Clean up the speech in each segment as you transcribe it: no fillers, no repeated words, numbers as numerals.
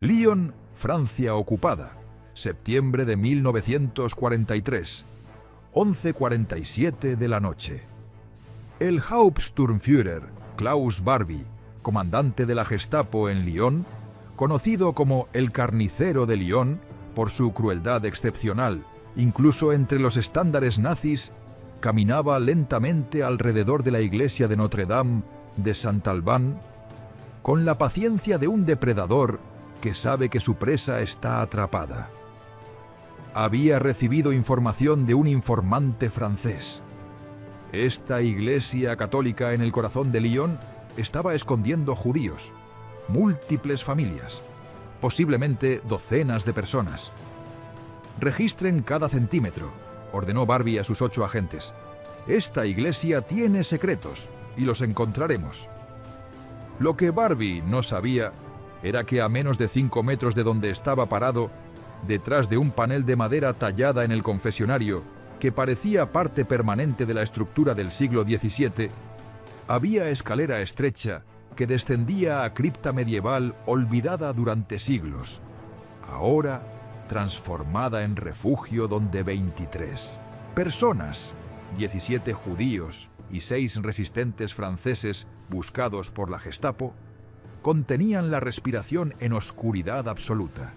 Lyon, Francia ocupada, septiembre de 1943, 11:47 de la noche. El Hauptsturmführer Klaus Barbie, comandante de la Gestapo en Lyon, conocido como el Carnicero de Lyon por su crueldad excepcional, incluso entre los estándares nazis, caminaba lentamente alrededor de la iglesia de Notre-Dame de Saint-Alban, con la paciencia de un depredador que sabe que su presa está atrapada. Había recibido información de un informante francés. Esta iglesia católica en el corazón de Lyon estaba escondiendo judíos, múltiples familias, posiblemente docenas de personas. Registren cada centímetro, ordenó Barbie a sus 8 agentes. Esta iglesia tiene secretos y los encontraremos. Lo que Barbie no sabía era que a menos de 5 metros de donde estaba parado, detrás de un panel de madera tallada en el confesionario, que parecía parte permanente de la estructura del siglo XVII, había escalera estrecha que descendía a cripta medieval olvidada durante siglos, ahora transformada en refugio donde 23 personas, 17 judíos y 6 resistentes franceses buscados por la Gestapo, contenían la respiración en oscuridad absoluta.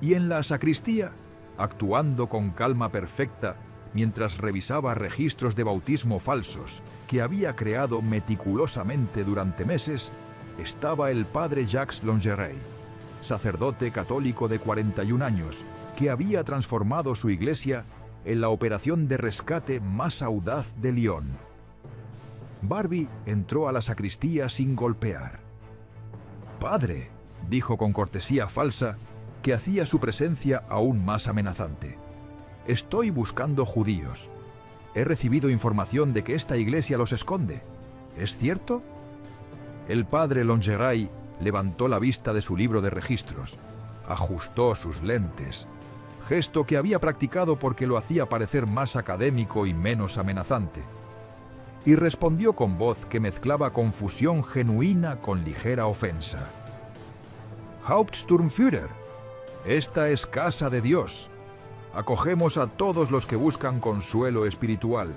Y en la sacristía, actuando con calma perfecta mientras revisaba registros de bautismo falsos que había creado meticulosamente durante meses, estaba el padre Jacques Longeray, sacerdote católico de 41 años, que había transformado su iglesia en la operación de rescate más audaz de Lyon. Barbie entró a la sacristía sin golpear. «Padre», dijo con cortesía falsa, que hacía su presencia aún más amenazante. «Estoy buscando judíos. He recibido información de que esta iglesia los esconde. ¿Es cierto?» El padre Longeray levantó la vista de su libro de registros, ajustó sus lentes, gesto que había practicado porque lo hacía parecer más académico y menos amenazante, y respondió con voz que mezclaba confusión genuina con ligera ofensa. «Hauptsturmführer, esta es casa de Dios. Acogemos a todos los que buscan consuelo espiritual.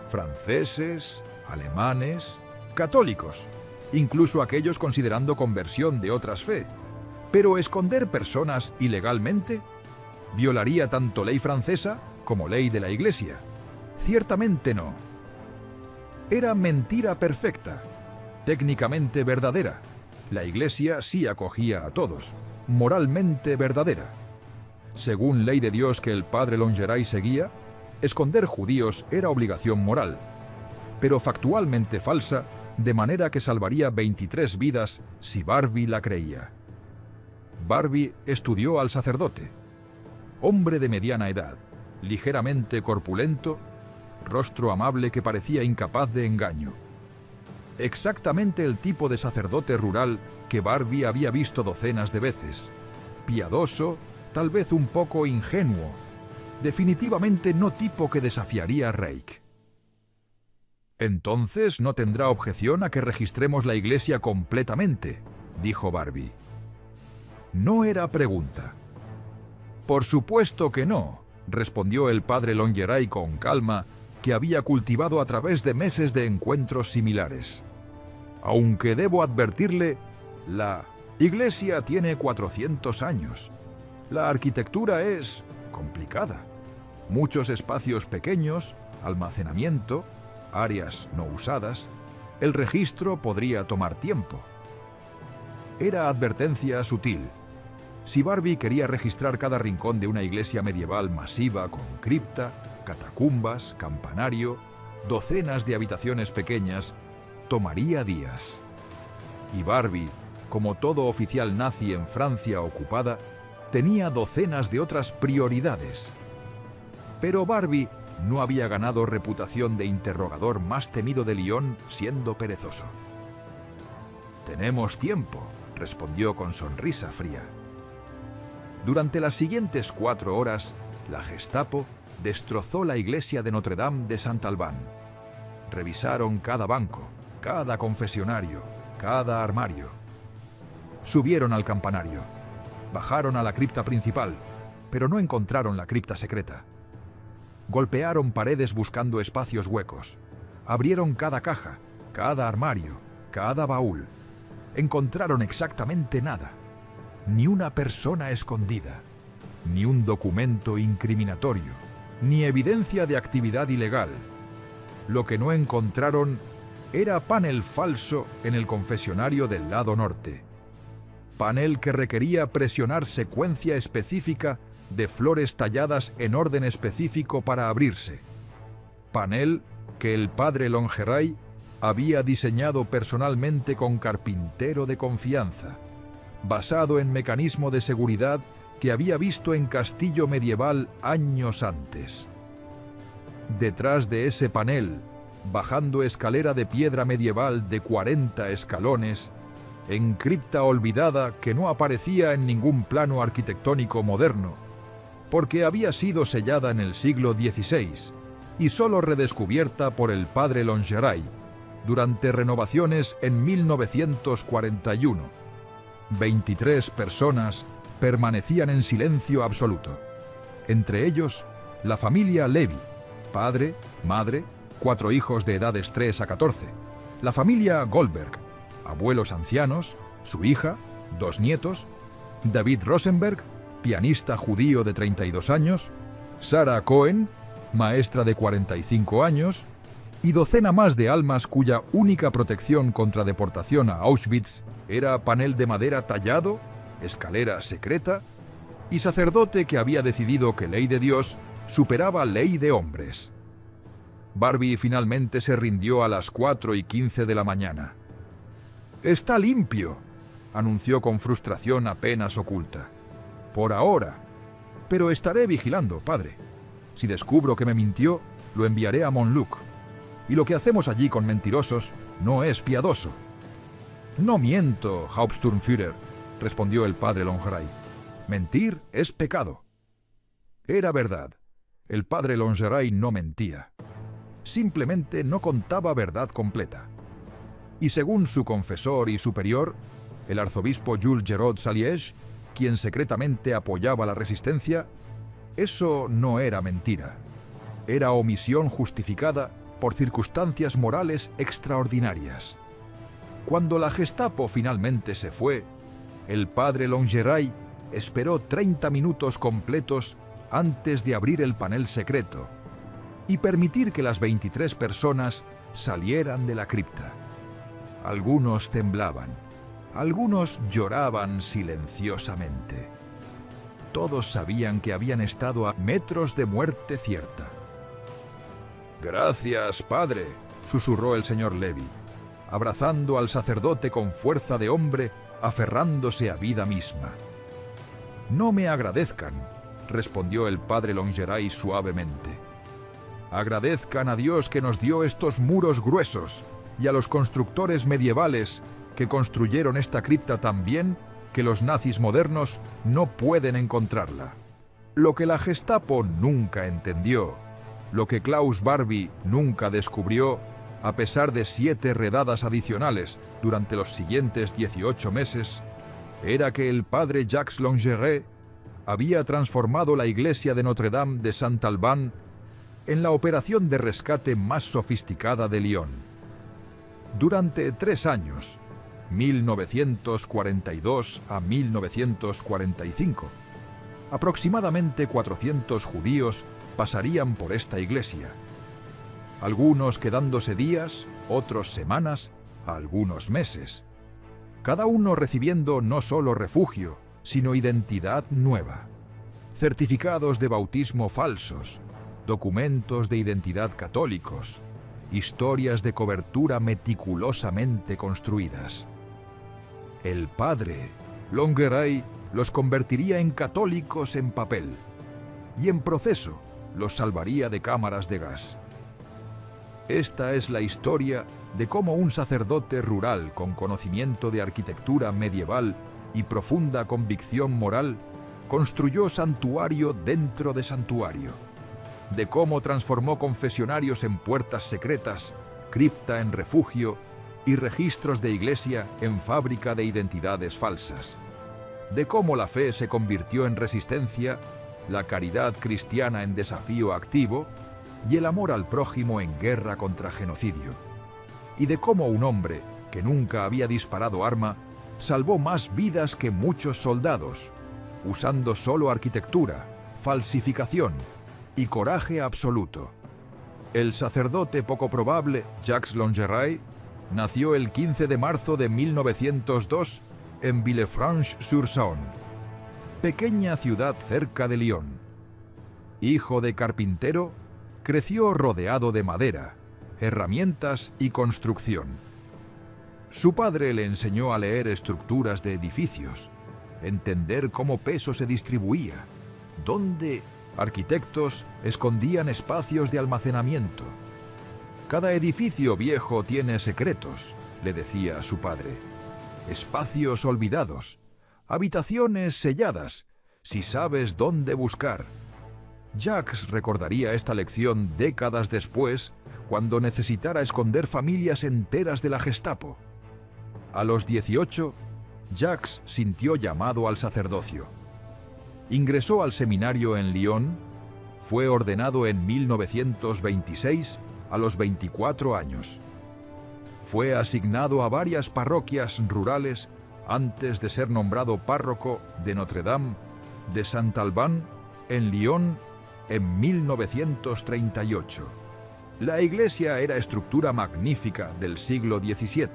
Franceses, alemanes, católicos, incluso aquellos considerando conversión de otras fe. Pero esconder personas ilegalmente violaría tanto ley francesa como ley de la Iglesia. Ciertamente no. Era mentira perfecta, técnicamente verdadera. La Iglesia sí acogía a todos, moralmente verdadera. Según ley de Dios que el padre Longeray seguía, esconder judíos era obligación moral, pero factualmente falsa, de manera que salvaría 23 vidas si Barbie la creía. Barbie estudió al sacerdote. Hombre de mediana edad, ligeramente corpulento, rostro amable que parecía incapaz de engaño. Exactamente el tipo de sacerdote rural que Barbie había visto docenas de veces. Piadoso, tal vez un poco ingenuo. Definitivamente no tipo que desafiaría a Reich. «Entonces no tendrá objeción a que registremos la iglesia completamente», dijo Barbie. No era pregunta. «Por supuesto que no», respondió el padre Longeray con calma, que había cultivado a través de meses de encuentros similares. «Aunque debo advertirle, la iglesia tiene 400 años. La arquitectura es complicada. Muchos espacios pequeños, almacenamiento, áreas no usadas. El registro podría tomar tiempo». Era advertencia sutil. Si Barbie quería registrar cada rincón de una iglesia medieval masiva con cripta, catacumbas, campanario, docenas de habitaciones pequeñas, tomaría días. Y Barbie, como todo oficial nazi en Francia ocupada, tenía docenas de otras prioridades. Pero Barbie no había ganado reputación de interrogador más temido de Lyon siendo perezoso. «Tenemos tiempo», respondió con sonrisa fría. Durante las siguientes 4 horas, la Gestapo destrozó la iglesia de Notre-Dame de Saint-Alban. Revisaron cada banco, cada confesionario, cada armario. Subieron al campanario. Bajaron a la cripta principal, pero no encontraron la cripta secreta. Golpearon paredes buscando espacios huecos. Abrieron cada caja, cada armario, cada baúl. Encontraron exactamente nada. Ni una persona escondida, ni un documento incriminatorio, ni evidencia de actividad ilegal. Lo que no encontraron era panel falso en el confesionario del lado norte. Panel que requería presionar secuencia específica de flores talladas en orden específico para abrirse. Panel que el padre Longeray había diseñado personalmente con carpintero de confianza, basado en mecanismo de seguridad que había visto en castillo medieval años antes. Detrás de ese panel, bajando escalera de piedra medieval de 40 escalones, en cripta olvidada que no aparecía en ningún plano arquitectónico moderno, porque había sido sellada en el siglo XVI y solo redescubierta por el padre Longeray durante renovaciones en 1941. 23 personas permanecían en silencio absoluto. Entre ellos, la familia Levy, padre, madre, 4 hijos de edades 3 a 14. La familia Goldberg, abuelos ancianos, su hija, 2 nietos, David Rosenberg, pianista judío de 32 años, Sarah Cohen, maestra de 45 años, y docena más de almas cuya única protección contra deportación a Auschwitz era panel de madera tallado, escalera secreta y sacerdote que había decidido que ley de Dios superaba ley de hombres. Barbie finalmente se rindió a las 4:15 de la mañana. «Está limpio», anunció con frustración apenas oculta. «Por ahora. Pero estaré vigilando, padre. Si descubro que me mintió, lo enviaré a Montluc. Y lo que hacemos allí con mentirosos no es piadoso». «No miento, Hauptsturmführer», respondió el padre Longeray. «Mentir es pecado». Era verdad. El padre Longeray no mentía. Simplemente no contaba verdad completa. Y según su confesor y superior, el arzobispo Jules Giraud Saliège, quien secretamente apoyaba la resistencia, eso no era mentira. Era omisión justificada por circunstancias morales extraordinarias. Cuando la Gestapo finalmente se fue, el padre Longeray esperó 30 minutos completos antes de abrir el panel secreto y permitir que las 23 personas salieran de la cripta. Algunos temblaban, algunos lloraban silenciosamente. Todos sabían que habían estado a metros de muerte cierta. «Gracias, padre», susurró el señor Levy, abrazando al sacerdote con fuerza de hombre, aferrándose a vida misma. «No me agradezcan», respondió el padre Longeray suavemente. «Agradezcan a Dios que nos dio estos muros gruesos y a los constructores medievales que construyeron esta cripta tan bien que los nazis modernos no pueden encontrarla. Lo que la Gestapo nunca entendió, lo que Klaus Barbie nunca descubrió, a pesar de 7 redadas adicionales durante los siguientes 18 meses, era que el padre Jacques Longeray había transformado la iglesia de Notre-Dame de Saint-Alban en la operación de rescate más sofisticada de Lyon. Durante 3 años, 1942 a 1945, aproximadamente 400 judíos pasarían por esta iglesia, algunos quedándose días, otros semanas, algunos meses, cada uno recibiendo no solo refugio, sino identidad nueva, certificados de bautismo falsos, documentos de identidad católicos, historias de cobertura meticulosamente construidas. El padre Longeray los convertiría en católicos en papel y en proceso los salvaría de cámaras de gas. Esta es la historia de cómo un sacerdote rural con conocimiento de arquitectura medieval y profunda convicción moral construyó santuario dentro de santuario, de cómo transformó confesionarios en puertas secretas, cripta en refugio y registros de iglesia en fábrica de identidades falsas, de cómo la fe se convirtió en resistencia, la caridad cristiana en desafío activo y el amor al prójimo en guerra contra genocidio, y de cómo un hombre que nunca había disparado arma salvó más vidas que muchos soldados, usando solo arquitectura, falsificación y coraje absoluto. El sacerdote poco probable Jacques Longeray nació el 15 de marzo de 1902 en Villefranche-sur-Saône, pequeña ciudad cerca de Lyon. Hijo de carpintero, creció rodeado de madera, herramientas y construcción. Su padre le enseñó a leer estructuras de edificios, entender cómo peso se distribuía, dónde arquitectos escondían espacios de almacenamiento. Cada edificio viejo tiene secretos, le decía a su padre. Espacios olvidados, habitaciones selladas, si sabes dónde buscar. Jacques recordaría esta lección décadas después, cuando necesitara esconder familias enteras de la Gestapo. A los 18, Jacques sintió llamado al sacerdocio. Ingresó al seminario en Lyon, fue ordenado en 1926 a los 24 años. Fue asignado a varias parroquias rurales antes de ser nombrado párroco de Notre-Dame de Saint-Alban en Lyon en 1938. La iglesia era estructura magnífica del siglo XVII,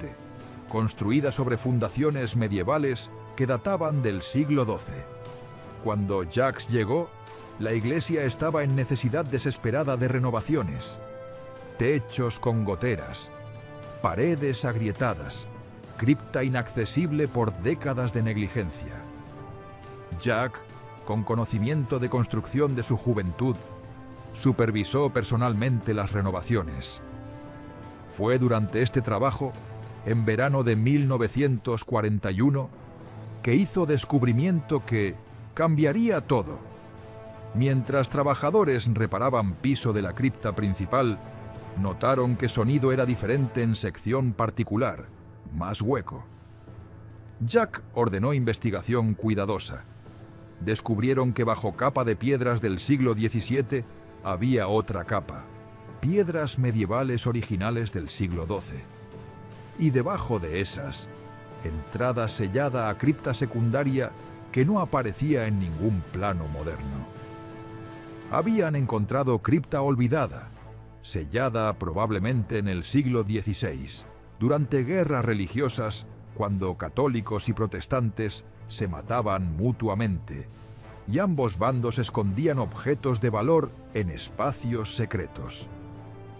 construida sobre fundaciones medievales que databan del siglo XII. Cuando Jacques llegó, la iglesia estaba en necesidad desesperada de renovaciones. Techos con goteras, paredes agrietadas, cripta inaccesible por décadas de negligencia. Jacques, con conocimiento de construcción de su juventud, supervisó personalmente las renovaciones. Fue durante este trabajo, en verano de 1941, que hizo descubrimiento que cambiaría todo. Mientras trabajadores reparaban piso de la cripta principal, notaron que sonido era diferente en sección particular, más hueco. Jacques ordenó investigación cuidadosa. Descubrieron que bajo capa de piedras del siglo XVII había otra capa, piedras medievales originales del siglo XII. Y debajo de esas, entrada sellada a cripta secundaria que no aparecía en ningún plano moderno. Habían encontrado cripta olvidada, sellada probablemente en el siglo XVI, durante guerras religiosas, cuando católicos y protestantes se mataban mutuamente, y ambos bandos escondían objetos de valor en espacios secretos.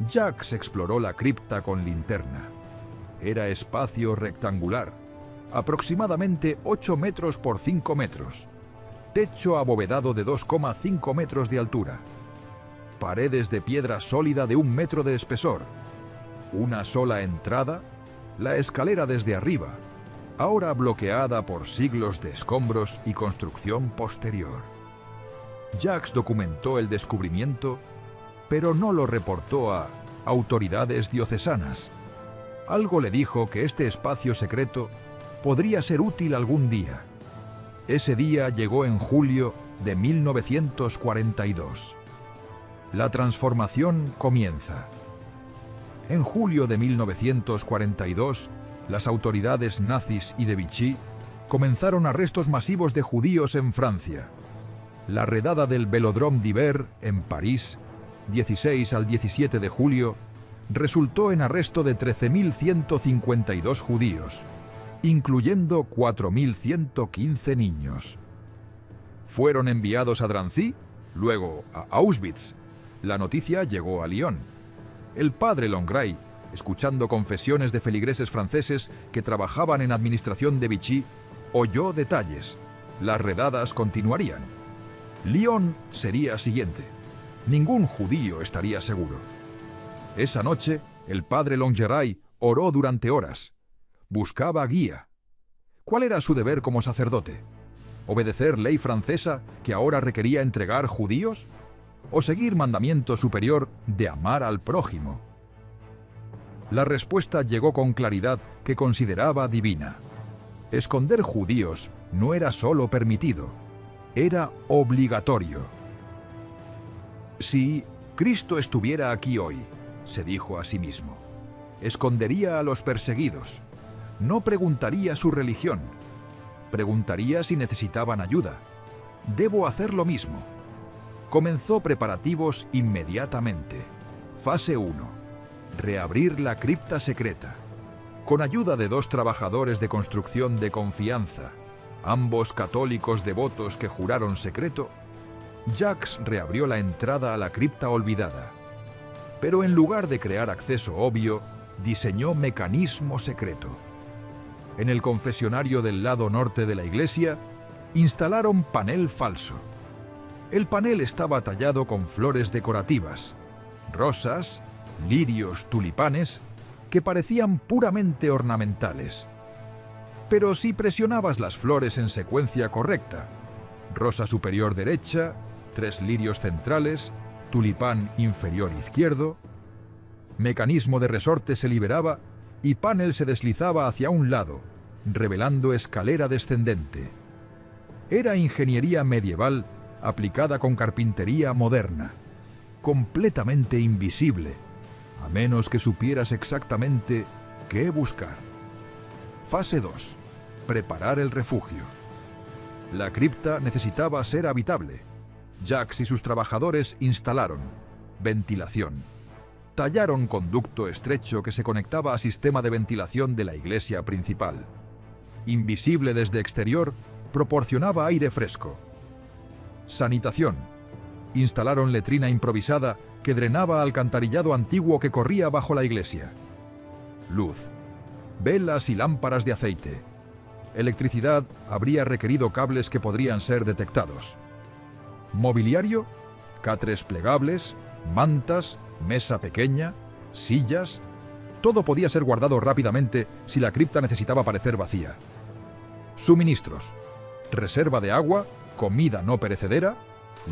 Jacques exploró la cripta con linterna. Era espacio rectangular, aproximadamente 8 metros por 5 metros, techo abovedado de 2,5 metros de altura, paredes de piedra sólida de 1 metro de espesor, una sola entrada, la escalera desde arriba, ahora bloqueada por siglos de escombros y construcción posterior. Jacques documentó el descubrimiento, pero no lo reportó a autoridades diocesanas. Algo le dijo que este espacio secreto podría ser útil algún día. Ese día llegó en julio de 1942. La transformación comienza. En julio de 1942, las autoridades nazis y de Vichy comenzaron arrestos masivos de judíos en Francia. La redada del Vélodrome d'Hiver, en París, 16 al 17 de julio, resultó en arresto de 13.152 judíos, incluyendo 4.115 niños. Fueron enviados a Drancy, luego a Auschwitz. La noticia llegó a Lyon. El padre Longeray, escuchando confesiones de feligreses franceses que trabajaban en administración de Vichy, oyó detalles. Las redadas continuarían. Lyon sería siguiente. Ningún judío estaría seguro. Esa noche, el padre Longeray oró durante horas. Buscaba guía. ¿Cuál era su deber como sacerdote? ¿Obedecer ley francesa que ahora requería entregar judíos? ¿O seguir mandamiento superior de amar al prójimo? La respuesta llegó con claridad que consideraba divina. Esconder judíos no era solo permitido, era obligatorio. Si Cristo estuviera aquí hoy, se dijo a sí mismo, escondería a los perseguidos, no preguntaría su religión, preguntaría si necesitaban ayuda. Debo hacer lo mismo. Comenzó preparativos inmediatamente. Fase 1. Reabrir la cripta secreta. Con ayuda de 2 trabajadores de construcción de confianza, ambos católicos devotos que juraron secreto, Jacques reabrió la entrada a la cripta olvidada. Pero en lugar de crear acceso obvio, diseñó mecanismo secreto. En el confesionario del lado norte de la iglesia, instalaron panel falso. El panel estaba tallado con flores decorativas, rosas, lirios, tulipanes, que parecían puramente ornamentales. Pero si presionabas las flores en secuencia correcta, rosa superior derecha, 3 lirios centrales, tulipán inferior izquierdo, mecanismo de resorte se liberaba y panel se deslizaba hacia un lado, revelando escalera descendente. Era ingeniería medieval aplicada con carpintería moderna, completamente invisible, a menos que supieras exactamente qué buscar. Fase 2. Preparar el refugio. La cripta necesitaba ser habitable. Jacques y sus trabajadores instalaron ventilación. Tallaron conducto estrecho que se conectaba al sistema de ventilación de la iglesia principal. Invisible desde exterior, proporcionaba aire fresco. Sanitación. Instalaron letrina improvisada que drenaba alcantarillado antiguo que corría bajo la iglesia. Luz. Velas y lámparas de aceite. Electricidad habría requerido cables que podrían ser detectados. Mobiliario, catres plegables, mantas, mesa pequeña, sillas. Todo podía ser guardado rápidamente si la cripta necesitaba parecer vacía. Suministros. Reserva de agua, comida no perecedera,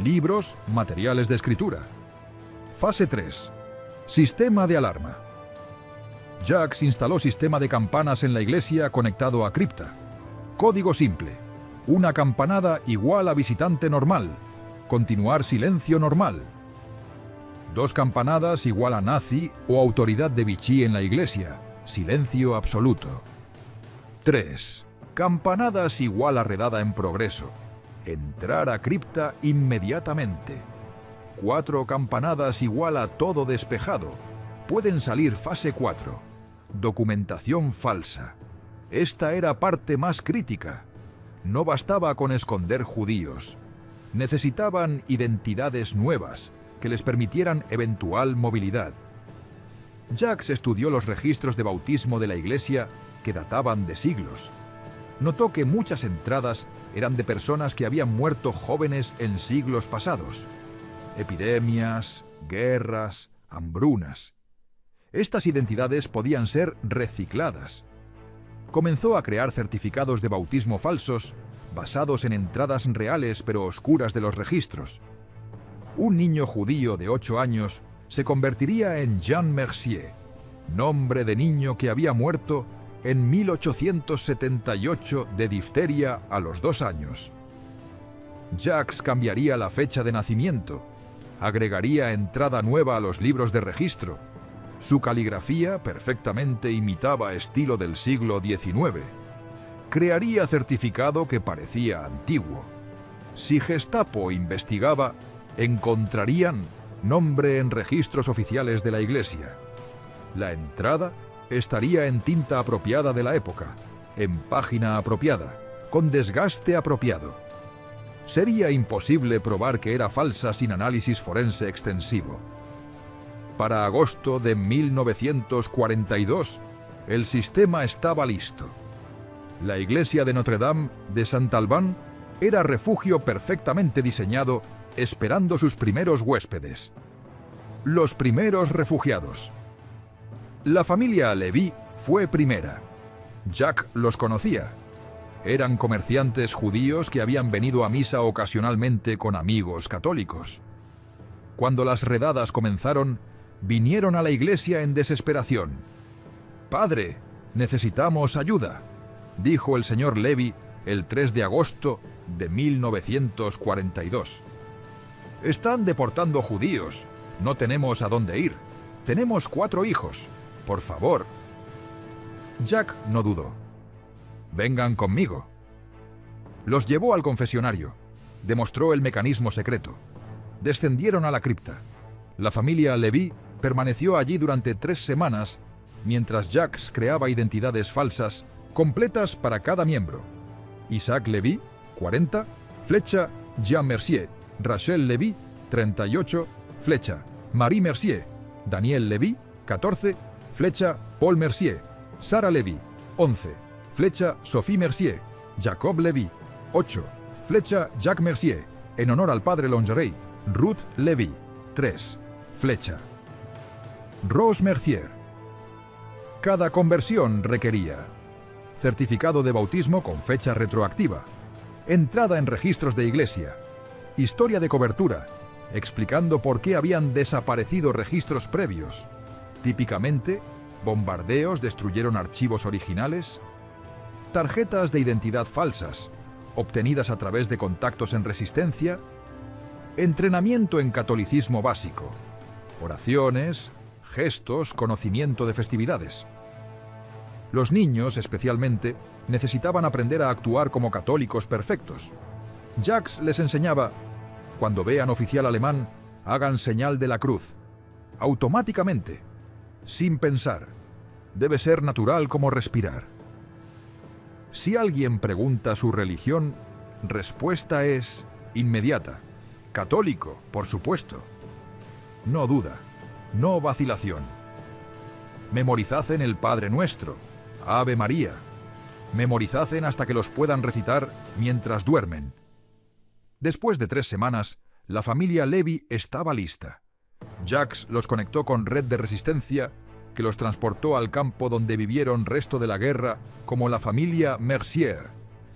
libros, materiales de escritura. Fase 3. Sistema de alarma. Jacques instaló sistema de campanas en la iglesia conectado a cripta. Código simple. Una campanada igual a visitante normal. Continuar silencio normal. 2 campanadas igual a nazi o autoridad de Vichy en la iglesia. Silencio absoluto. 3. Campanadas igual a redada en progreso. Entrar a cripta inmediatamente. 4 campanadas igual a todo despejado. Pueden salir fase 4. Documentación falsa. Esta era parte más crítica. No bastaba con esconder judíos. Necesitaban identidades nuevas que les permitieran eventual movilidad. Jacques estudió los registros de bautismo de la iglesia que databan de siglos. Notó que muchas entradas eran de personas que habían muerto jóvenes en siglos pasados. Epidemias, guerras, hambrunas. Estas identidades podían ser recicladas. Comenzó a crear certificados de bautismo falsos basados en entradas reales pero oscuras de los registros. Un niño judío de 8 años se convertiría en Jean Mercier, nombre de niño que había muerto en 1878 de difteria a los 2 años. Jacques cambiaría la fecha de nacimiento, agregaría entrada nueva a los libros de registro. Su caligrafía perfectamente imitaba estilo del siglo XIX. Crearía certificado que parecía antiguo. Si Gestapo investigaba, encontrarían nombre en registros oficiales de la iglesia. La entrada estaría en tinta apropiada de la época, en página apropiada, con desgaste apropiado. Sería imposible probar que era falsa sin análisis forense extensivo. Para agosto de 1942, el sistema estaba listo. La iglesia de Notre-Dame de Saint-Alban era refugio perfectamente diseñado, esperando sus primeros huéspedes. Los primeros refugiados. La familia Lévy fue primera. Jacques los conocía. Eran comerciantes judíos que habían venido a misa ocasionalmente con amigos católicos. Cuando las redadas comenzaron, vinieron a la iglesia en desesperación. «Padre, necesitamos ayuda», dijo el señor Levy el 3 de agosto de 1942. «Están deportando judíos. No tenemos a dónde ir. Tenemos 4 hijos. Por favor». Jack no dudó. «Vengan conmigo». Los llevó al confesionario. Demostró el mecanismo secreto. Descendieron a la cripta. La familia Levy permaneció allí durante 3 semanas mientras Jacques creaba identidades falsas completas para cada miembro. Isaac Levy, 40, flecha Jean Mercier. Rachel Levy, 38, flecha Marie Mercier. Daniel Levy, 14, flecha Paul Mercier. Sarah Levy, 11, flecha Sophie Mercier. Jacob Levy, 8, flecha Jacques Mercier, en honor al padre Lingerie. Ruth Levy, 3, flecha Rose Mercier. Cada conversión requería certificado de bautismo con fecha retroactiva, entrada en registros de iglesia, historia de cobertura, explicando por qué habían desaparecido registros previos. Típicamente, bombardeos destruyeron archivos originales, tarjetas de identidad falsas, obtenidas a través de contactos en resistencia, entrenamiento en catolicismo básico, oraciones, gestos, conocimiento de festividades. Los niños, especialmente, necesitaban aprender a actuar como católicos perfectos. Jacques les enseñaba: cuando vean oficial alemán, hagan señal de la cruz. Automáticamente, sin pensar. Debe ser natural como respirar. Si alguien pregunta su religión, respuesta es inmediata. Católico, por supuesto. No duda, no vacilación. Memorizad en el Padre Nuestro, Ave María. Memorizad hasta que los puedan recitar mientras duermen. Después de 3 semanas, la familia Levy estaba lista. Jacques los conectó con red de resistencia que los transportó al campo donde vivieron resto de la guerra como la familia Mercier,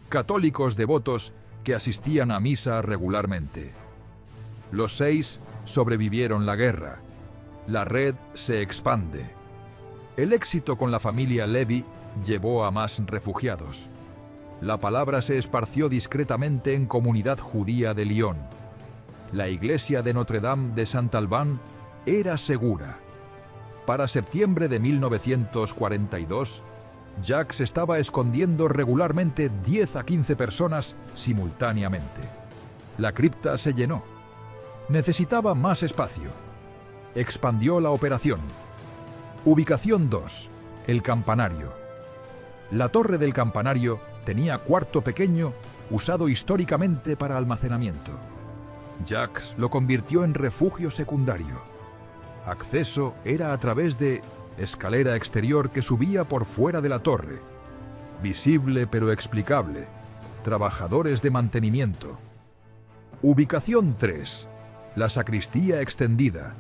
católicos devotos que asistían a misa regularmente. Los 6 sobrevivieron la guerra. La red se expande. El éxito con la familia Levy llevó a más refugiados. La palabra se esparció discretamente en comunidad judía de Lyon. La iglesia de Notre-Dame de Saint-Alban era segura. Para septiembre de 1942, Jacques estaba escondiendo regularmente 10 a 15 personas simultáneamente. La cripta se llenó. Necesitaba más espacio. Expandió la operación. Ubicación 2. El campanario. La torre del campanario tenía cuarto pequeño usado históricamente para almacenamiento. Jacques lo convirtió en refugio secundario. Acceso era a través de escalera exterior que subía por fuera de la torre. Visible pero explicable. Trabajadores de mantenimiento. Ubicación 3. La sacristía extendida.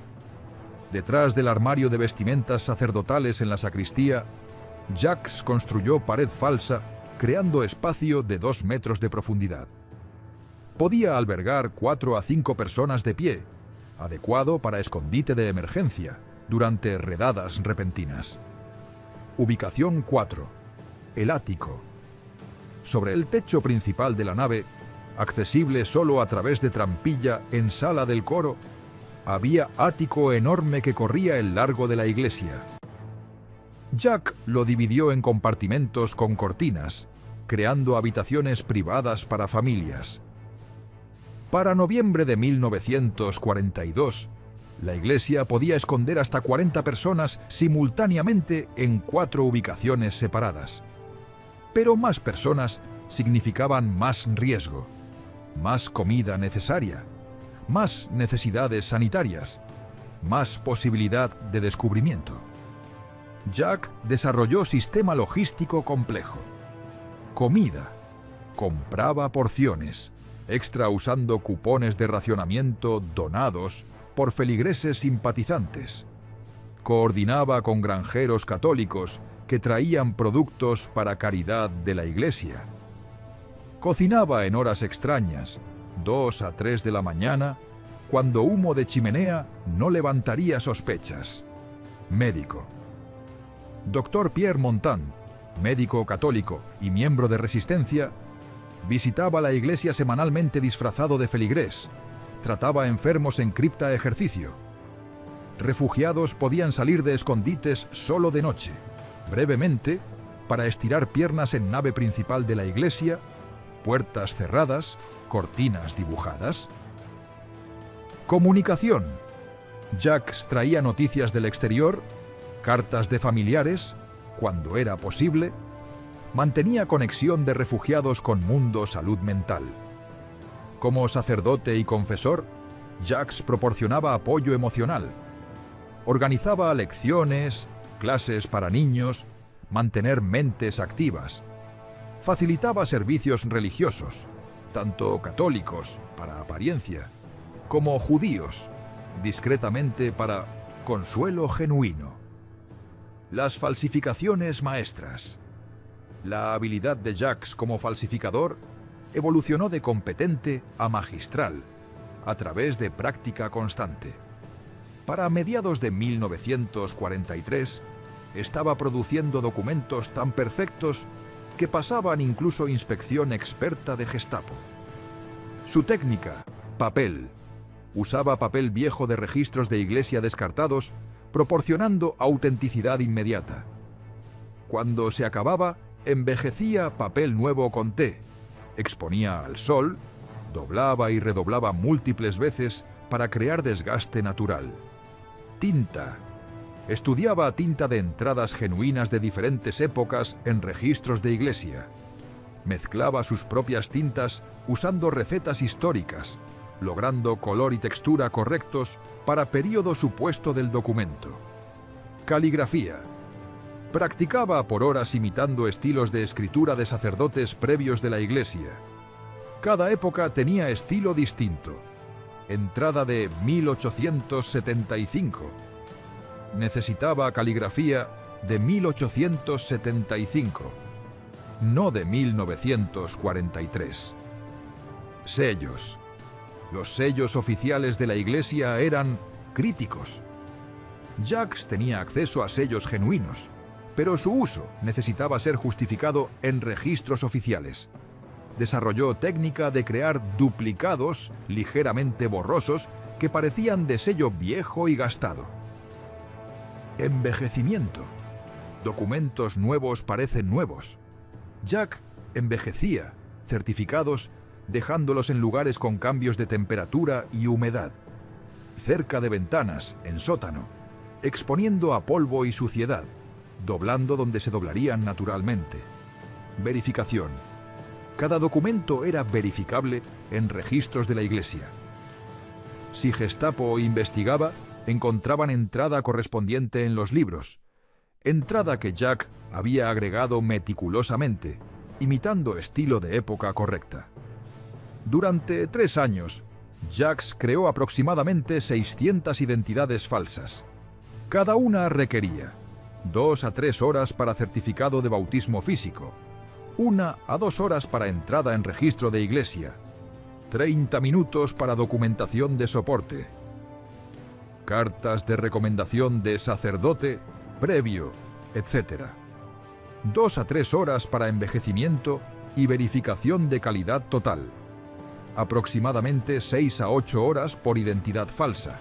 Detrás del armario de vestimentas sacerdotales en la sacristía, Jacques construyó pared falsa, creando espacio de 2 metros de profundidad. Podía albergar 4 a 5 personas de pie, adecuado para escondite de emergencia durante redadas repentinas. Ubicación 4. El ático. Sobre el techo principal de la nave, accesible solo a través de trampilla en sala del coro, había ático enorme que corría el largo de la iglesia. Jacques lo dividió en compartimentos con cortinas, creando habitaciones privadas para familias. Para noviembre de 1942, la iglesia podía esconder hasta 40 personas simultáneamente en 4 ubicaciones separadas. Pero más personas significaban más riesgo, más comida necesaria, más necesidades sanitarias, más posibilidad de descubrimiento. Jacques desarrolló sistema logístico complejo. Comida. Compraba porciones extra usando cupones de racionamiento donados por feligreses simpatizantes. Coordinaba con granjeros católicos que traían productos para caridad de la iglesia. Cocinaba en horas extrañas, 2 a 3 de la mañana, cuando humo de chimenea no levantaría sospechas. Médico. Dr. Pierre Montan, médico católico y miembro de Resistencia, visitaba la iglesia semanalmente disfrazado de feligrés, trataba enfermos en cripta ejercicio. Refugiados podían salir de escondites solo de noche, brevemente, para estirar piernas en nave principal de la iglesia, puertas cerradas, cortinas dibujadas. Comunicación. Jacques traía noticias del exterior, cartas de familiares, cuando era posible, mantenía conexión de refugiados con mundo salud mental. Como sacerdote y confesor, Jacques proporcionaba apoyo emocional. Organizaba lecciones, clases para niños, mantener mentes activas. Facilitaba servicios religiosos, tanto católicos, para apariencia, como judíos, discretamente para consuelo genuino. Las falsificaciones maestras. La habilidad de Jacques como falsificador evolucionó de competente a magistral, a través de práctica constante. Para mediados de 1943, estaba produciendo documentos tan perfectos que pasaban incluso inspección experta de Gestapo. Su técnica, papel. Usaba papel viejo de registros de iglesia descartados, proporcionando autenticidad inmediata. Cuando se acababa, envejecía papel nuevo con té, exponía al sol, doblaba y redoblaba múltiples veces para crear desgaste natural. Tinta. Estudiaba tinta de entradas genuinas de diferentes épocas en registros de iglesia. Mezclaba sus propias tintas usando recetas históricas, logrando color y textura correctos para periodo supuesto del documento. Caligrafía. Practicaba por horas imitando estilos de escritura de sacerdotes previos de la iglesia. Cada época tenía estilo distinto. Entrada de 1875. Necesitaba caligrafía de 1875, no de 1943. Sellos. Los sellos oficiales de la iglesia eran críticos. Jacques tenía acceso a sellos genuinos, pero su uso necesitaba ser justificado en registros oficiales. Desarrolló técnica de crear duplicados ligeramente borrosos que parecían de sello viejo y gastado. Envejecimiento. Documentos nuevos parecen nuevos. Jacques envejecía certificados dejándolos en lugares con cambios de temperatura y humedad, cerca de ventanas, en sótano, exponiendo a polvo y suciedad, doblando donde se doblarían naturalmente. Verificación. Cada documento era verificable en registros de la iglesia. Si Gestapo investigaba, encontraban entrada correspondiente en los libros, entrada que Jacques había agregado meticulosamente, imitando estilo de época correcta. Durante 3 años, Jacques creó aproximadamente 600 identidades falsas. Cada una requería 2 a 3 horas para certificado de bautismo físico, 1 a 2 horas para entrada en registro de iglesia, 30 minutos para documentación de soporte, cartas de recomendación de sacerdote previo, etc. 2 a 3 horas para envejecimiento y verificación de calidad total. Aproximadamente 6 a 8 horas por identidad falsa.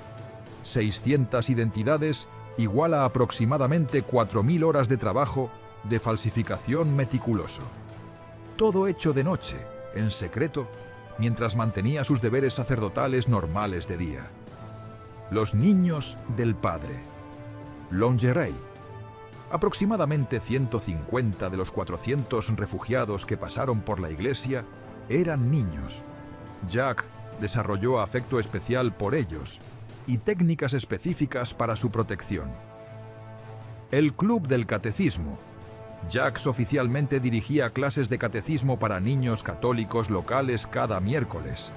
600 identidades igual a aproximadamente 4.000 horas de trabajo de falsificación meticuloso. Todo hecho de noche, en secreto, mientras mantenía sus deberes sacerdotales normales de día. Los niños del Padre. Lingerie. Aproximadamente 150 de los 400 refugiados que pasaron por la iglesia eran niños. Jacques desarrolló afecto especial por ellos y técnicas específicas para su protección. El Club del Catecismo. Jacques oficialmente dirigía clases de catecismo para niños católicos locales cada miércoles,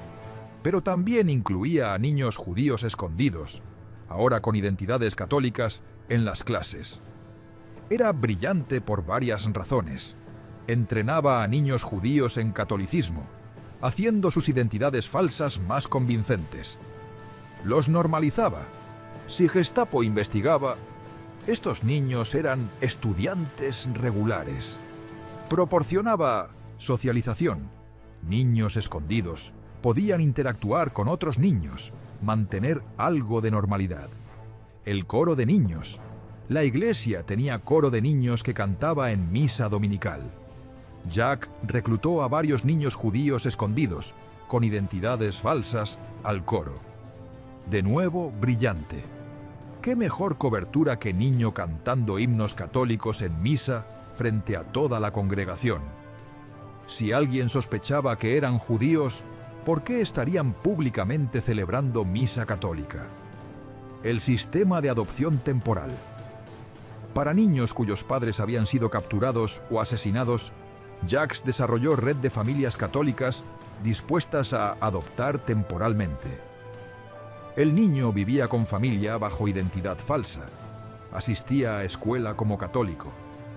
pero también incluía a niños judíos escondidos, ahora con identidades católicas, en las clases. Era brillante por varias razones. Entrenaba a niños judíos en catolicismo, haciendo sus identidades falsas más convincentes. Los normalizaba. Si Gestapo investigaba, Estos niños eran estudiantes regulares. Proporcionaba socialización. Niños escondidos podían interactuar con otros niños, mantener algo de normalidad. El coro de niños. La iglesia tenía coro de niños que cantaba en misa dominical. Jack reclutó a varios niños judíos escondidos, con identidades falsas, al coro. De nuevo, brillante. ¿Qué mejor cobertura que niño cantando himnos católicos en misa frente a toda la congregación? Si alguien sospechaba que eran judíos, ¿por qué estarían públicamente celebrando misa católica? El sistema de adopción temporal. Para niños cuyos padres habían sido capturados o asesinados, Jack desarrolló red de familias católicas dispuestas a adoptar temporalmente. El niño vivía con familia bajo identidad falsa. Asistía a escuela como católico,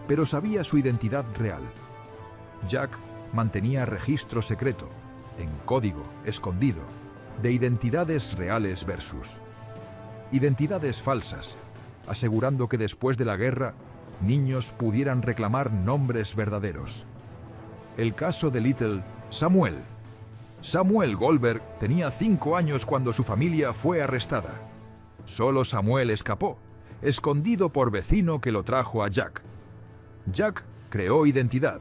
pero sabía su identidad real. Jack mantenía registro secreto, en código, escondido, de identidades reales versus identidades falsas, asegurando que después de la guerra, niños pudieran reclamar nombres verdaderos. El caso de Little Samuel. Samuel Goldberg tenía 5 años cuando su familia fue arrestada. Solo Samuel escapó, escondido por vecino que lo trajo a Jack. Jack creó identidad.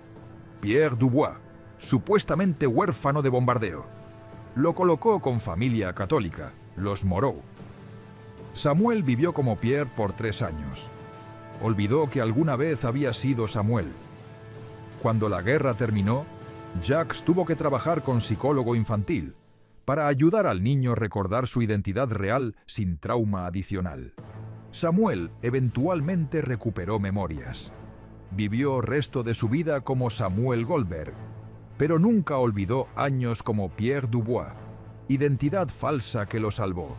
Pierre Dubois, supuestamente huérfano de bombardeo. Lo colocó con familia católica, los Moreau. Samuel vivió como Pierre por 3 años. Olvidó que alguna vez había sido Samuel. Cuando la guerra terminó, Jack tuvo que trabajar con psicólogo infantil para ayudar al niño a recordar su identidad real sin trauma adicional. Samuel eventualmente recuperó memorias. Vivió el resto de su vida como Samuel Goldberg, pero nunca olvidó años como Pierre Dubois, identidad falsa que lo salvó.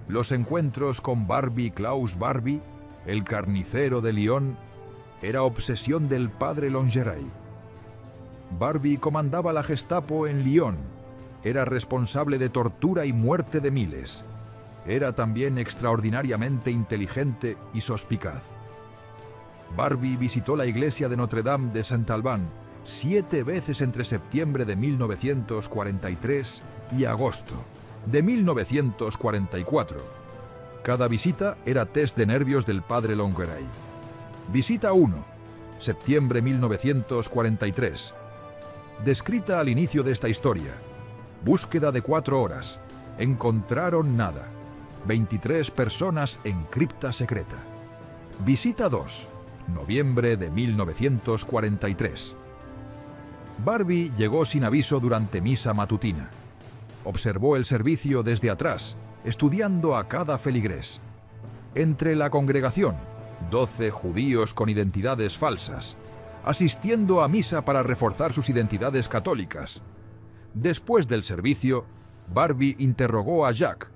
Los encuentros con Barbie Klaus Barbie, el carnicero de Lyon, era obsesión del padre Lingerie. Barbie comandaba la Gestapo en Lyon. Era responsable de tortura y muerte de miles. Era también extraordinariamente inteligente y suspicaz. Barbie visitó la iglesia de Notre Dame de Saint-Alban 7 veces entre septiembre de 1943 y agosto de 1944. Cada visita era test de nervios del padre Lingerie. Visita 1, septiembre 1943. Descrita al inicio de esta historia. Búsqueda de 4 horas. Encontraron nada. 23 personas en cripta secreta. Visita 2, noviembre de 1943. Barbie llegó sin aviso durante misa matutina. Observó el servicio desde atrás, estudiando a cada feligrés. Entre la congregación, 12 judíos con identidades falsas, asistiendo a misa para reforzar sus identidades católicas. Después del servicio, Barbie interrogó a Jack.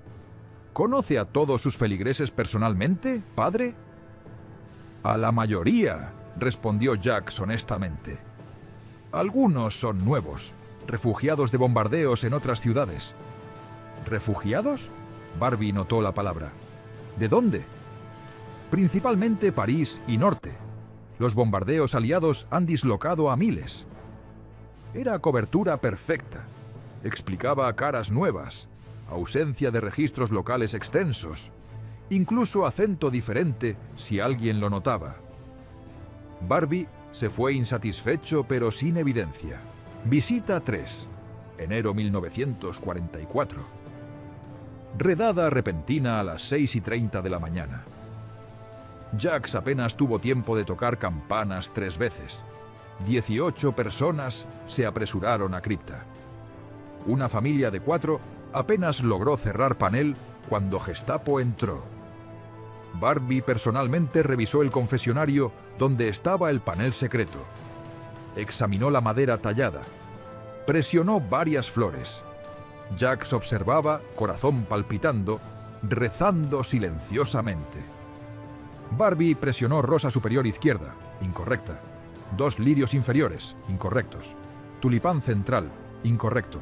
¿Conoce a todos sus feligreses personalmente, padre? A la mayoría, respondió Jack honestamente. Algunos son nuevos, refugiados de bombardeos en otras ciudades. ¿Refugiados? Barbie notó la palabra. ¿De dónde? Principalmente París y Norte. Los bombardeos aliados han dislocado a miles. Era cobertura perfecta. Explicaba caras nuevas, ausencia de registros locales extensos, incluso acento diferente si alguien lo notaba. Barbie se fue insatisfecho pero sin evidencia. Visita 3, enero 1944. Redada repentina a las 6:30 de la mañana. Jack apenas tuvo tiempo de tocar campanas 3 veces. 18 personas se apresuraron a cripta. Una familia de 4 apenas logró cerrar panel cuando Gestapo entró. Barbie personalmente revisó el confesionario donde estaba el panel secreto. Examinó la madera tallada. Presionó varias flores. Jack observaba, corazón palpitando, rezando silenciosamente. Barbie presionó rosa superior izquierda, incorrecta. 2 lirios inferiores, incorrectos. Tulipán central, incorrecto.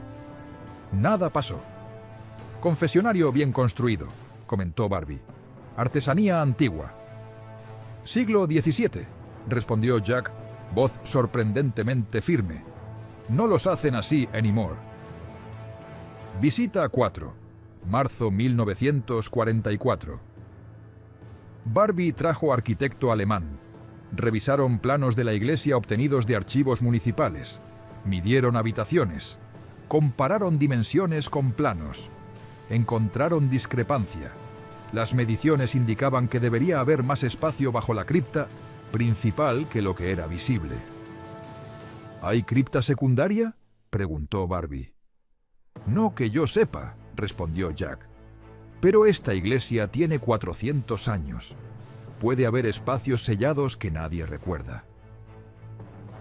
Nada pasó. Confesionario bien construido, comentó Barbie. Artesanía antigua. Siglo XVII, respondió Jack, voz sorprendentemente firme. No los hacen así anymore. Visita 4. Marzo 1944. Barbie trajo arquitecto alemán. Revisaron planos de la iglesia obtenidos de archivos municipales. Midieron habitaciones. Compararon dimensiones con planos. Encontraron discrepancia. Las mediciones indicaban que debería haber más espacio bajo la cripta principal que lo que era visible. ¿Hay cripta secundaria?, preguntó Barbie. No que yo sepa, respondió Jack. Pero esta iglesia tiene 400 años. Puede haber espacios sellados que nadie recuerda.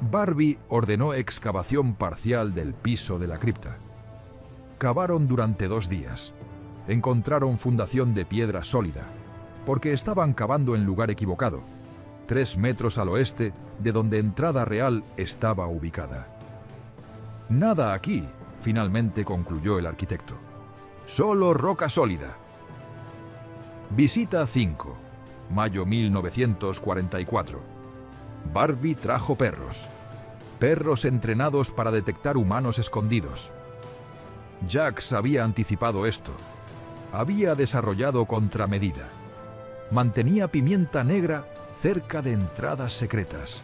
Barbie ordenó excavación parcial del piso de la cripta. Cavaron durante 2 días. Encontraron fundación de piedra sólida, porque estaban cavando en lugar equivocado, 3 metros al oeste de donde Entrada Real estaba ubicada. Nada aquí, finalmente concluyó el arquitecto. Solo roca sólida. Visita 5. Mayo 1944. Barbie trajo perros. Perros entrenados para detectar humanos escondidos. Jack había anticipado esto. Había desarrollado contramedida. Mantenía pimienta negra cerca de entradas secretas.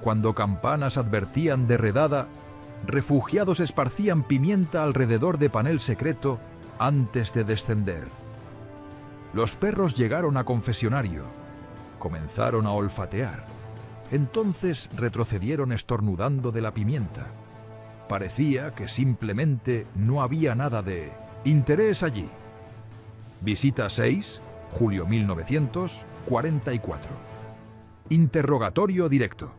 Cuando campanas advertían de redada, refugiados esparcían pimienta alrededor de panel secreto antes de descender. Los perros llegaron a confesionario. Comenzaron a olfatear. Entonces retrocedieron estornudando de la pimienta. Parecía que simplemente no había nada de interés allí. Visita 6, julio 1944. Interrogatorio directo.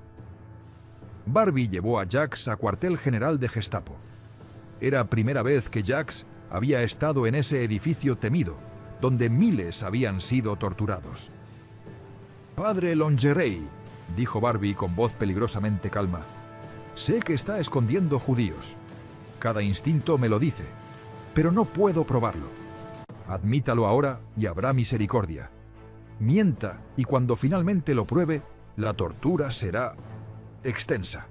Barbie llevó a Jax a cuartel general de Gestapo. Era primera vez que Jax había estado en ese edificio temido, donde miles habían sido torturados. «Padre Lingerie», dijo Barbie con voz peligrosamente calma, «sé que está escondiendo judíos. Cada instinto me lo dice, pero no puedo probarlo. Admítalo ahora y habrá misericordia. Mienta y cuando finalmente lo pruebe, la tortura será extensa».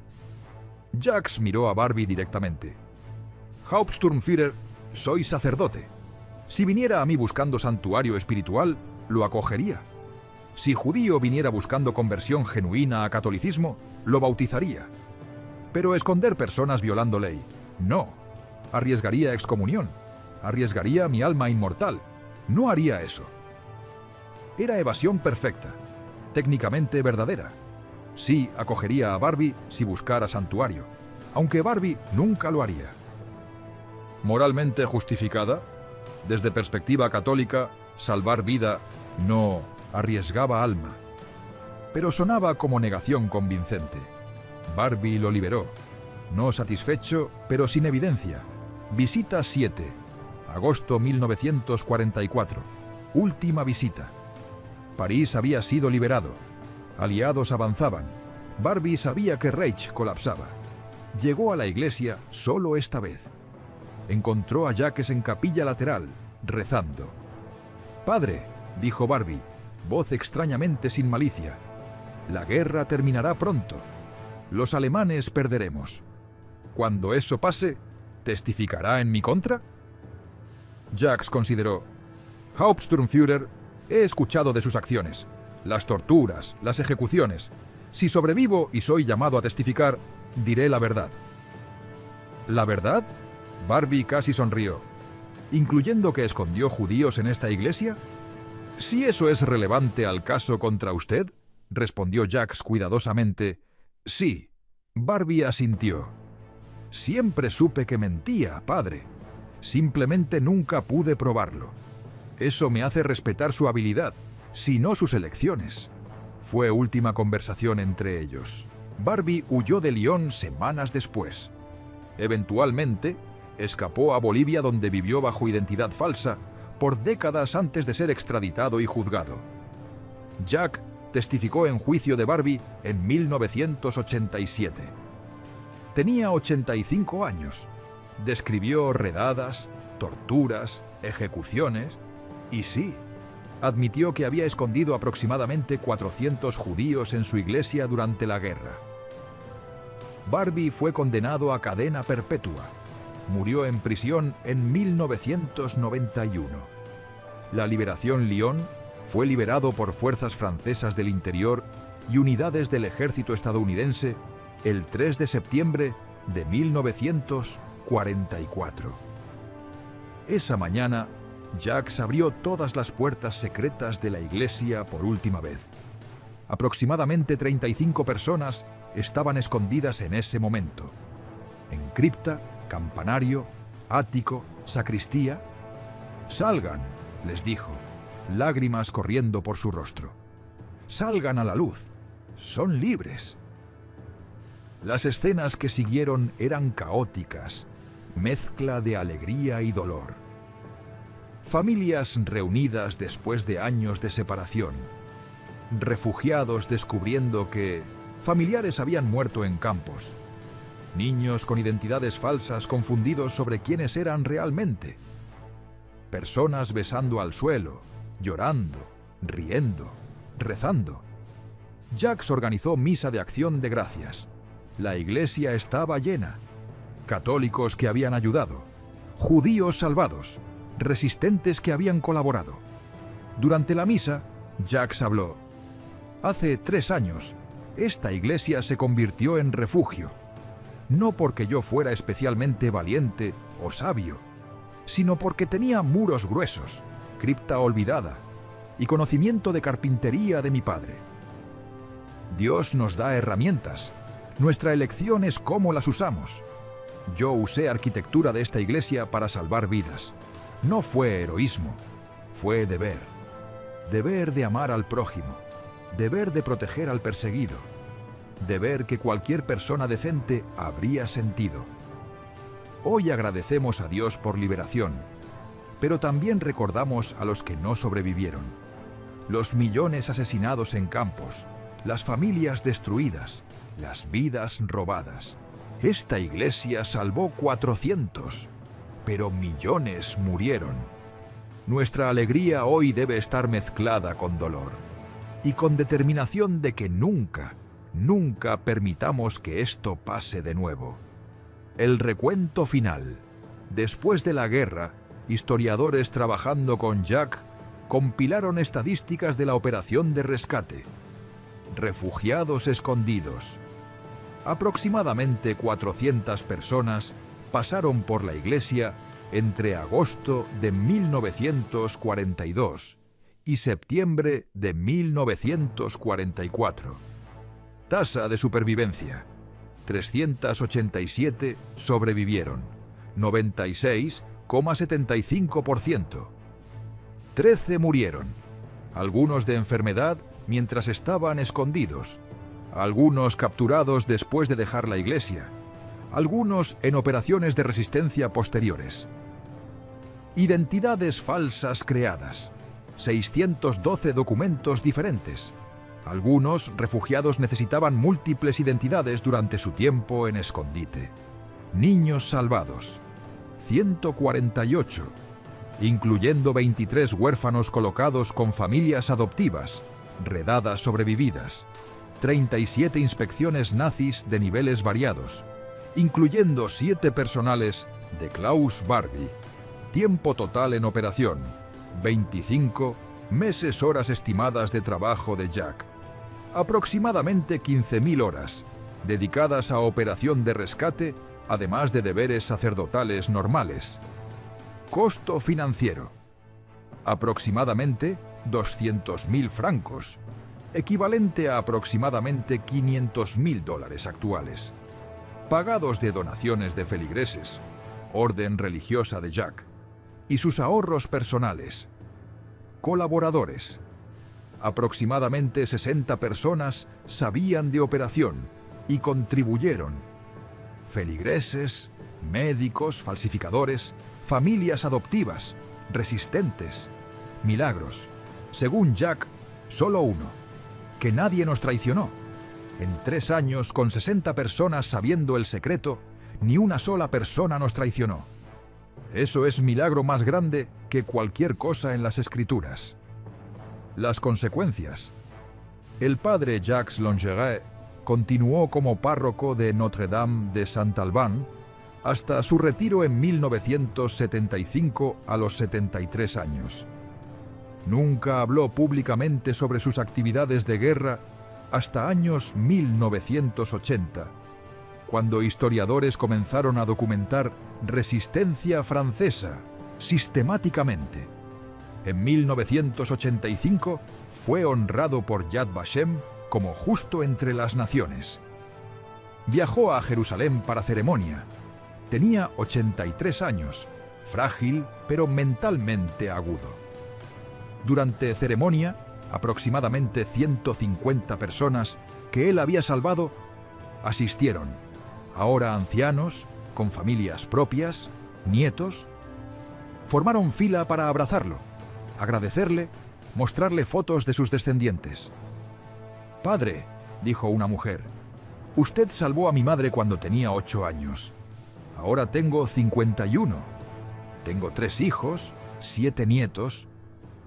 Jax miró a Barbie directamente. «Hauptsturmführer, soy sacerdote. Si viniera a mí buscando santuario espiritual, lo acogería. Si judío viniera buscando conversión genuina a catolicismo, lo bautizaría. Pero esconder personas violando ley, no. Arriesgaría excomunión. Arriesgaría mi alma inmortal. No haría eso». Era evasión perfecta, técnicamente verdadera. Sí, acogería a Barbie si buscara santuario, aunque Barbie nunca lo haría. ¿Moralmente justificada? Desde perspectiva católica, salvar vida no arriesgaba alma. Pero sonaba como negación convincente. Barbie lo liberó. No satisfecho, pero sin evidencia. Visita 7. Agosto 1944. Última visita. París había sido liberado. Aliados avanzaban. Barbie sabía que Reich colapsaba. Llegó a la iglesia solo esta vez. Encontró a Jacques en capilla lateral, rezando. «Padre», dijo Barbie, voz extrañamente sin malicia, «la guerra terminará pronto. Los alemanes perderemos. Cuando eso pase, ¿testificará en mi contra?» Jacques consideró. «Hauptsturmführer, he escuchado de sus acciones, las torturas, las ejecuciones. Si sobrevivo y soy llamado a testificar, diré la verdad». «¿La verdad?», Barbie casi sonrió. «¿Incluyendo que escondió judíos en esta iglesia?» «Si eso es relevante al caso contra usted», respondió Jax cuidadosamente. «Sí». Barbie asintió. «Siempre supe que mentía, padre. Simplemente nunca pude probarlo. Eso me hace respetar su habilidad, si no sus elecciones». Fue última conversación entre ellos. Barbie huyó de Lyon semanas después. Eventualmente, escapó a Bolivia, donde vivió bajo identidad falsa por décadas antes de ser extraditado y juzgado. Jack testificó en juicio de Barbie en 1987. Tenía 85 años. Describió redadas, torturas, ejecuciones y sí, admitió que había escondido aproximadamente 400 judíos en su iglesia durante la guerra. Barbie fue condenado a cadena perpetua. Murió en prisión en 1991. La Liberación Lyon fue liberado por fuerzas francesas del interior y unidades del ejército estadounidense el 3 de septiembre de 1944. Esa mañana, Jacques abrió todas las puertas secretas de la iglesia por última vez. Aproximadamente 35 personas estaban escondidas en ese momento. En cripta, campanario, ático, sacristía. «Salgan», les dijo, lágrimas corriendo por su rostro. «Salgan a la luz. Son libres». Las escenas que siguieron eran caóticas, mezcla de alegría y dolor. Familias reunidas después de años de separación. Refugiados descubriendo que familiares habían muerto en campos. Niños con identidades falsas confundidos sobre quiénes eran realmente. Personas besando al suelo, llorando, riendo, rezando. Jacques organizó misa de acción de gracias. La iglesia estaba llena. Católicos que habían ayudado. Judíos salvados. Resistentes que habían colaborado. Durante la misa, Jacques habló. Hace 3 años, esta iglesia se convirtió en refugio. No porque yo fuera especialmente valiente o sabio, sino porque tenía muros gruesos, cripta olvidada y conocimiento de carpintería de mi padre. Dios nos da herramientas. Nuestra elección es cómo las usamos. Yo usé arquitectura de esta iglesia para salvar vidas. No fue heroísmo, fue deber. Deber de amar al prójimo, deber de proteger al perseguido, deber que cualquier persona decente habría sentido. Hoy agradecemos a Dios por liberación, pero también recordamos a los que no sobrevivieron. Los millones asesinados en campos, las familias destruidas, las vidas robadas. Esta iglesia salvó 400, pero millones murieron. Nuestra alegría hoy debe estar mezclada con dolor y con determinación de que nunca, nunca permitamos que esto pase de nuevo. El recuento final. Después de la guerra, historiadores trabajando con Jacques compilaron estadísticas de la operación de rescate. Refugiados escondidos. Aproximadamente 400 personas pasaron por la iglesia entre agosto de 1942 y septiembre de 1944. Tasa de supervivencia. 387 sobrevivieron, 96,75%. 13 murieron, algunos de enfermedad mientras estaban escondidos, algunos capturados después de dejar la iglesia, algunos en operaciones de resistencia posteriores. Identidades falsas creadas, 612 documentos diferentes. Algunos refugiados necesitaban múltiples identidades durante su tiempo en escondite. Niños salvados, 148, incluyendo 23 huérfanos colocados con familias adoptivas, redadas sobrevividas, 37 inspecciones nazis de niveles variados, incluyendo 7 personales de Klaus Barbie. Tiempo total en operación, 25 meses horas estimadas de trabajo de Jacques. Aproximadamente 15.000 horas, dedicadas a operación de rescate, además de deberes sacerdotales normales. Costo financiero. Aproximadamente 200.000 francos, equivalente a aproximadamente $500.000 actuales. Pagados de donaciones de feligreses, orden religiosa de Jacques, y sus ahorros personales. Colaboradores. Aproximadamente 60 personas sabían de operación y contribuyeron. Feligreses, médicos, falsificadores, familias adoptivas, resistentes, milagros. Según Jacques, solo uno, que nadie nos traicionó. En 3 años, con 60 personas sabiendo el secreto, ni una sola persona nos traicionó. Eso es milagro más grande que cualquier cosa en las Escrituras. Las consecuencias. El padre Jacques Longeray continuó como párroco de Notre-Dame de Saint-Alban hasta su retiro en 1975 a los 73 años. Nunca habló públicamente sobre sus actividades de guerra hasta años 1980, cuando historiadores comenzaron a documentar resistencia francesa sistemáticamente. En 1985 fue honrado por Yad Vashem como justo entre las naciones. Viajó a Jerusalén para ceremonia. Tenía 83 años, frágil pero mentalmente agudo. Durante ceremonia, aproximadamente 150 personas que él había salvado asistieron, ahora ancianos, con familias propias, nietos. Formaron fila para abrazarlo, agradecerle, mostrarle fotos de sus descendientes. «Padre», dijo una mujer, «usted salvó a mi madre cuando tenía 8 años. Ahora tengo 51. Tengo 3 hijos, 7 nietos.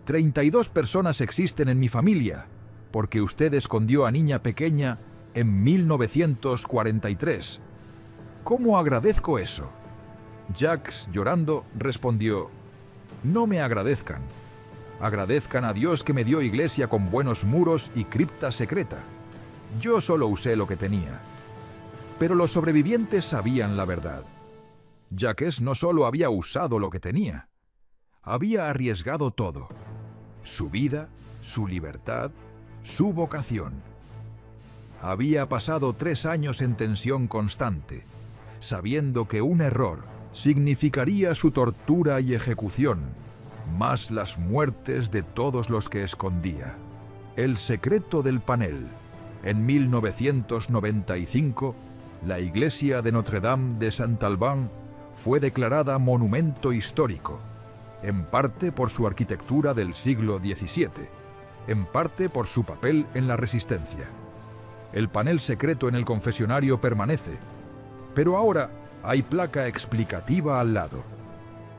32 personas existen en mi familia, porque usted escondió a niña pequeña en 1943. ¿Cómo agradezco eso?». Jacques, llorando, respondió: «No me agradezcan. Agradezcan a Dios que me dio iglesia con buenos muros y cripta secreta. Yo solo usé lo que tenía». Pero los sobrevivientes sabían la verdad. Jacques no solo había usado lo que tenía, había arriesgado todo: su vida, su libertad, su vocación. Había pasado 3 años en tensión constante, sabiendo que un error significaría su tortura y ejecución, más las muertes de todos los que escondía. El secreto del panel. En 1995, la iglesia de Notre-Dame de Saint-Alban fue declarada monumento histórico, en parte por su arquitectura del siglo XVII, en parte por su papel en la resistencia. El panel secreto en el confesionario permanece, pero ahora hay placa explicativa al lado.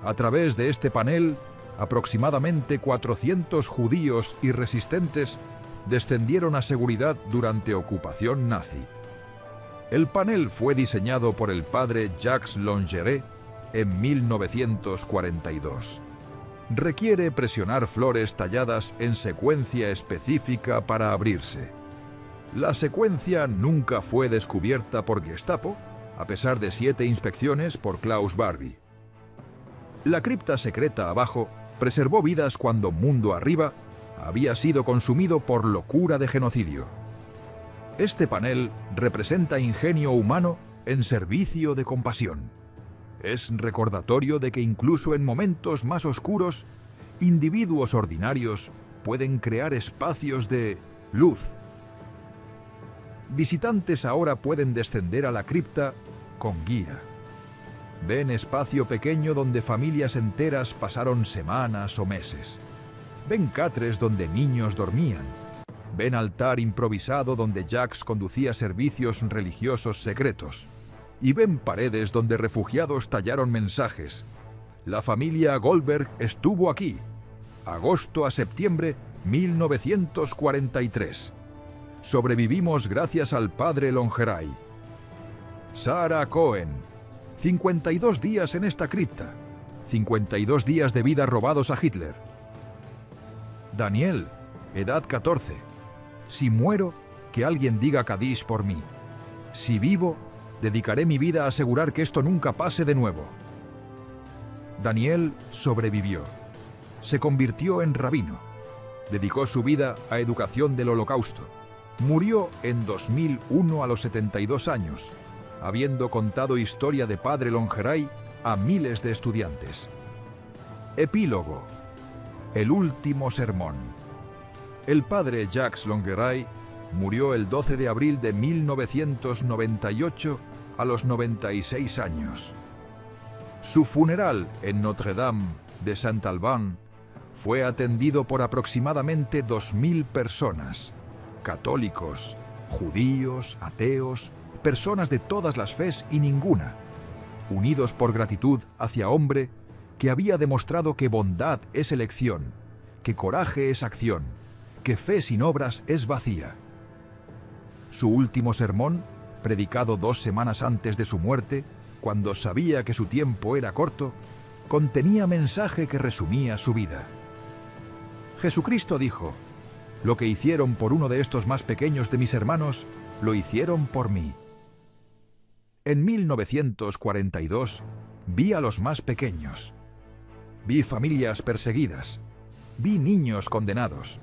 A través de este panel, aproximadamente 400 judíos y resistentes descendieron a seguridad durante ocupación nazi. El panel fue diseñado por el padre Jacques Longeray en 1942. Requiere presionar flores talladas en secuencia específica para abrirse. La secuencia nunca fue descubierta por Gestapo, a pesar de 7 inspecciones por Klaus Barbie. La cripta secreta abajo preservó vidas cuando mundo arriba había sido consumido por locura de genocidio. Este panel representa ingenio humano en servicio de compasión. Es recordatorio de que incluso en momentos más oscuros, individuos ordinarios pueden crear espacios de luz. Visitantes ahora pueden descender a la cripta con guía. Ven espacio pequeño donde familias enteras pasaron semanas o meses. Ven catres donde niños dormían. Ven altar improvisado donde Jacques conducía servicios religiosos secretos. Y ven paredes donde refugiados tallaron mensajes. La familia Goldberg estuvo aquí. Agosto a septiembre 1943. Sobrevivimos gracias al padre Longeray. Sarah Cohen. 52 días en esta cripta. 52 días de vida robados a Hitler. Daniel, edad 14. Si muero, que alguien diga Kadish por mí. Si vivo, dedicaré mi vida a asegurar que esto nunca pase de nuevo. Daniel sobrevivió. Se convirtió en rabino. Dedicó su vida a educación del Holocausto. Murió en 2001 a los 72 años, habiendo contado historia de padre Longeray a miles de estudiantes. Epílogo. El último sermón. El padre Jacques Longeray murió el 12 de abril de 1998 a los 96 años. Su funeral en Notre-Dame de Saint-Alban fue atendido por aproximadamente 2000 personas, católicos, judíos, ateos, personas de todas las fes y ninguna, unidos por gratitud hacia hombre que había demostrado que bondad es elección, que coraje es acción, que fe sin obras es vacía. Su último sermón, predicado 2 semanas antes de su muerte, cuando sabía que su tiempo era corto, contenía mensaje que resumía su vida. Jesucristo dijo: «Lo que hicieron por uno de estos más pequeños de mis hermanos, lo hicieron por mí». En 1942 vi a los más pequeños. Vi familias perseguidas. Vi niños condenados.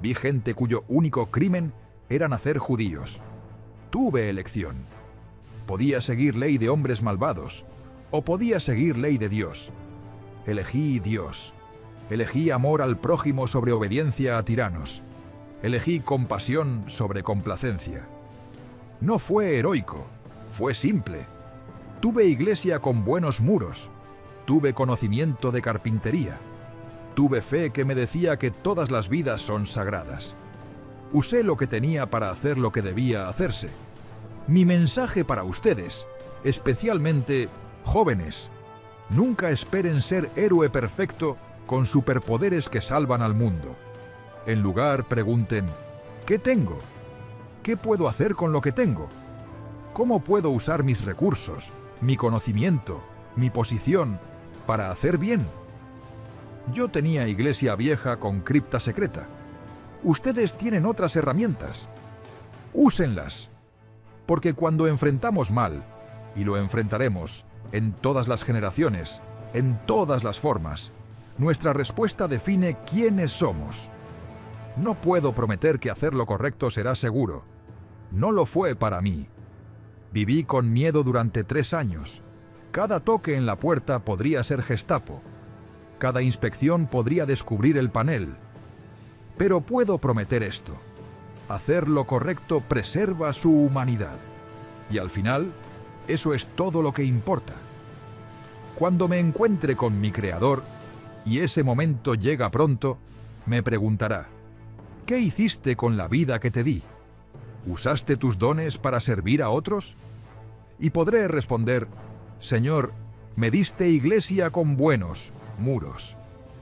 Vi gente cuyo único crimen era nacer judíos. Tuve elección. Podía seguir ley de hombres malvados o podía seguir ley de Dios. Elegí Dios. Elegí amor al prójimo sobre obediencia a tiranos. Elegí compasión sobre complacencia. No fue heroico, fue simple. Tuve iglesia con buenos muros. Tuve conocimiento de carpintería. Tuve fe que me decía que todas las vidas son sagradas. Usé lo que tenía para hacer lo que debía hacerse. Mi mensaje para ustedes, especialmente jóvenes: nunca esperen ser héroe perfecto con superpoderes que salvan al mundo. En lugar, pregunten: ¿qué tengo? ¿Qué puedo hacer con lo que tengo? ¿Cómo puedo usar mis recursos, mi conocimiento, mi posición para hacer bien? Yo tenía iglesia vieja con cripta secreta. Ustedes tienen otras herramientas. Úsenlas. Porque cuando enfrentamos mal, y lo enfrentaremos en todas las generaciones, en todas las formas, nuestra respuesta define quiénes somos. No puedo prometer que hacer lo correcto será seguro. No lo fue para mí. Viví con miedo durante 3 años. Cada toque en la puerta podría ser Gestapo. Cada inspección podría descubrir el panel. Pero puedo prometer esto: hacer lo correcto preserva su humanidad. Y al final, eso es todo lo que importa. Cuando me encuentre con mi Creador, y ese momento llega pronto, me preguntará: ¿qué hiciste con la vida que te di? ¿Usaste tus dones para servir a otros? Y podré responder: Señor, me diste iglesia con buenos muros.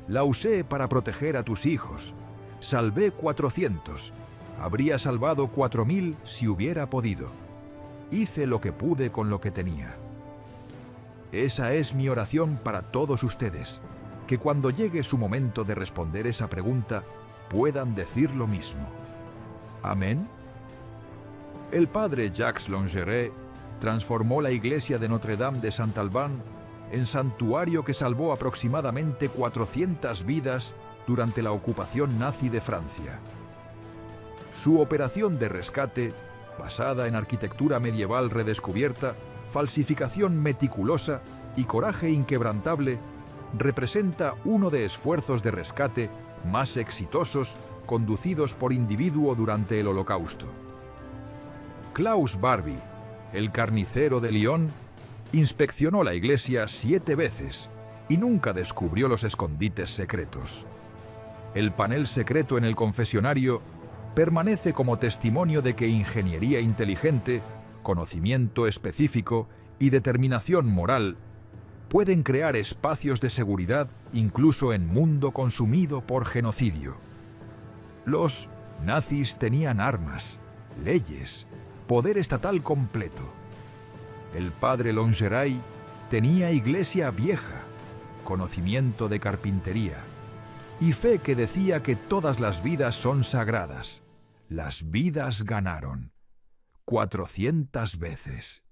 La usé para proteger a tus hijos. Salvé 400. Habría salvado 4000 si hubiera podido. Hice lo que pude con lo que tenía. Esa es mi oración para todos ustedes, que cuando llegue su momento de responder esa pregunta, puedan decir lo mismo. ¿Amén? El padre Jacques Longeray transformó la iglesia de Notre-Dame de Saint-Alban en santuario que salvó aproximadamente 400 vidas durante la ocupación nazi de Francia. Su operación de rescate, basada en arquitectura medieval redescubierta, falsificación meticulosa y coraje inquebrantable, representa uno de esfuerzos de rescate más exitosos conducidos por individuo durante el Holocausto. Klaus Barbie, el carnicero de Lyon, inspeccionó la iglesia 7 veces y nunca descubrió los escondites secretos. El panel secreto en el confesionario permanece como testimonio de que ingeniería inteligente, conocimiento específico y determinación moral pueden crear espacios de seguridad incluso en mundo consumido por genocidio. Los nazis tenían armas, leyes, poder estatal completo. El padre Longeray tenía iglesia vieja, conocimiento de carpintería y fe que decía que todas las vidas son sagradas. Las vidas ganaron 400 veces.